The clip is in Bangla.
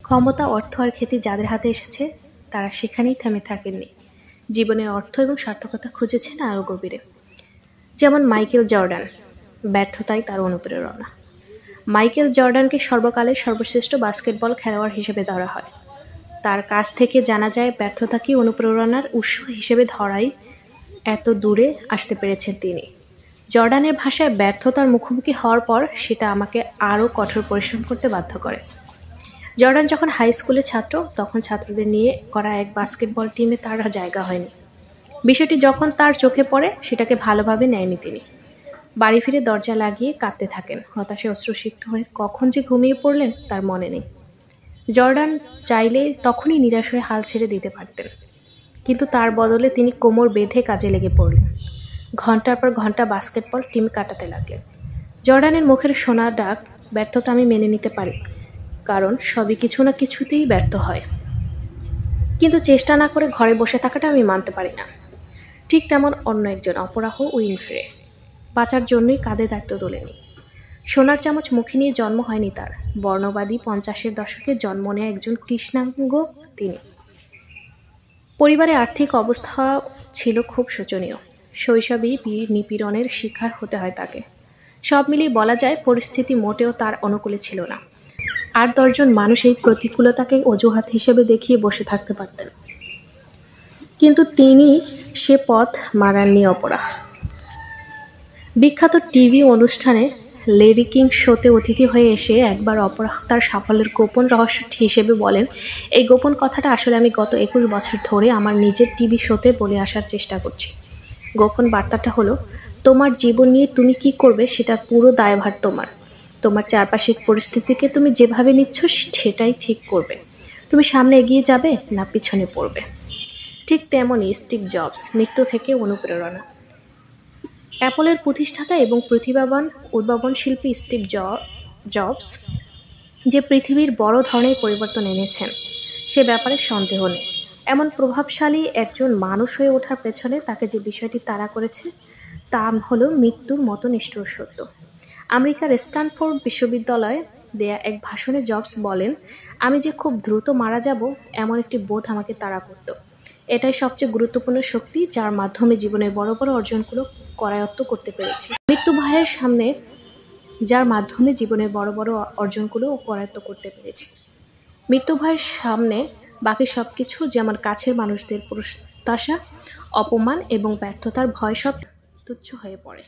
ক্ষমতা, অর্থ আর খ্যাতি যাদের হাতে এসেছে তারা সেখানেই থেমে থাকেননি। জীবনে অর্থ এবং সার্থকতা খুঁজেছেন আরও গভীরে। যেমন মাইকেল জর্ডান, ব্যর্থতাই তার অনুপ্রেরণা। মাইকেল জর্ডানকে সর্বকালের সর্বশ্রেষ্ঠ বাস্কেটবল খেলোয়াড় হিসেবে ধরা হয়। তার কাছ থেকে জানা যায় ব্যর্থতাকে অনুপ্রেরণার উৎস হিসেবে ধরাই এত দূরে আসতে পেরেছেন তিনি। জর্ডানের ভাষায়, ব্যর্থতার মুখোমুখি হওয়ার পর সেটা আমাকে আরও কঠোর পরিশ্রম করতে বাধ্য করে। জর্ডান যখন হাই স্কুলের ছাত্র, তখন ছাত্রদের নিয়ে করা এক বাস্কেটবল টিমে তার জায়গা হয়নি। বিষয়টি যখন তার চোখে পড়ে, সেটাকে ভালোভাবে নেয়নি তিনি। বাড়ি ফিরে দরজা লাগিয়ে কাঁদতে থাকেন। হতাশায় অশ্রুসিক্ত হয়ে কখন যে ঘুমিয়ে পড়লেন তার মনে নেই। জর্ডান চাইলে তখনই নিরাশ হয়ে হাল ছেড়ে দিতে পারতেন, কিন্তু তার বদলে তিনি কোমর বেঁধে কাজে লেগে পড়লেন। ঘন্টার পর ঘন্টা বাস্কেটবল টিম কাটাতে লাগলেন। জর্ডানের মুখের শোনা ডাক, ব্যর্থতা আমি মেনে নিতে পারি, কারণ সবই কিছু না কিছুতেই ব্যর্থ হয়, কিন্তু চেষ্টা না করে ঘরে বসে থাকাটা আমি মানতে পারি না। ঠিক তেমন অন্য একজন, অপরাহ উইনফ্রে, বাঁচার জন্যই কাঁধে দায়িত্ব তোলেনি। সোনার চামচ মুখে নিয়ে জন্ম হয়নি তার। বর্ণবাদী 50-এর দশকে জন্ম নেয়া একজন কৃষ্ণাঙ্গ তিনি। পরিবারে আর্থিক অবস্থা ছিল খুব শোচনীয়। শৈশবেই নিপীড়নের শিকার হতে হয় তাকে। সব মিলিয়ে বলা যায় পরিস্থিতি মোটেও তার অনুকূলে ছিল না। 8-10 জন মানুষ এই প্রতিকূলতাকে অজুহাত হিসেবে দেখিয়ে বসে থাকতে পারতেন, কিন্তু তিনি সে পথ মানাননি। অপরাহ বিখ্যাত টিভি অনুষ্ঠানে লেডি কিং শোতে অতিথি হয়ে এসে একবার অপরাহ তার সাফল্যের গোপন রহস্য হিসেবে বলেন, এই গোপন কথাটা আসলে আমি গত 21 বছর ধরে আমার নিজের টিভি শোতে বলে আসার চেষ্টা করছি। গোপন বার্তাটা হলো, তোমার জীবন নিয়ে তুমি কি করবে সেটার পুরো দায়ভার তোমার। তোমার চারপাশের পরিস্থিতিকে তুমি যেভাবে নিচ্ছ সেটাই ঠিক করবে। তুমি সামনে এগিয়ে যাবে না পিছনে পড়বে। ঠিক তেমনই স্টিভ জবস, মৃত্যু থেকে অনুপ্রেরণা। অ্যাপলের প্রতিষ্ঠাতা এবং প্রতিভাবান উদ্ভাবন শিল্পী স্টিভ জবস যে পৃথিবীর বড় ধরনের পরিবর্তন এনেছেন সে ব্যাপারে সন্দেহ নেই। এমন প্রভাবশালী একজন মানুষ হয়ে ওঠার পেছনে তাকে যে বিষয়টি তাড়া করেছে তা হলো মৃত্যুর মতো নিষ্ঠুর সত্য। আমেরিকার স্ট্যানফোর্ড বিশ্ববিদ্যালয়ে দেয়া এক ভাষণে জবস বলেন, আমি যে খুব দ্রুত মারা যাব এমন একটি বোধ আমাকে তাড়া করত। এটাই সবচেয়ে গুরুত্বপূর্ণ শক্তি যার মাধ্যমে জীবনের বড় বড় অর্জনগুলো করায়ত্ত করতে পেরেছি। মৃত্যু ভয়ের সামনে যার মাধ্যমে জীবনের বড় বড় অর্জনগুলো করায়ত্ত করতে পেরেছি। মৃত্যু ভয়ের সামনে বাকি সব কিছু, যেমন কাছের মানুষদের প্রত্যাশা, অপমান এবং ব্যর্থতার ভয়, সব তুচ্ছ হয়ে পড়ে।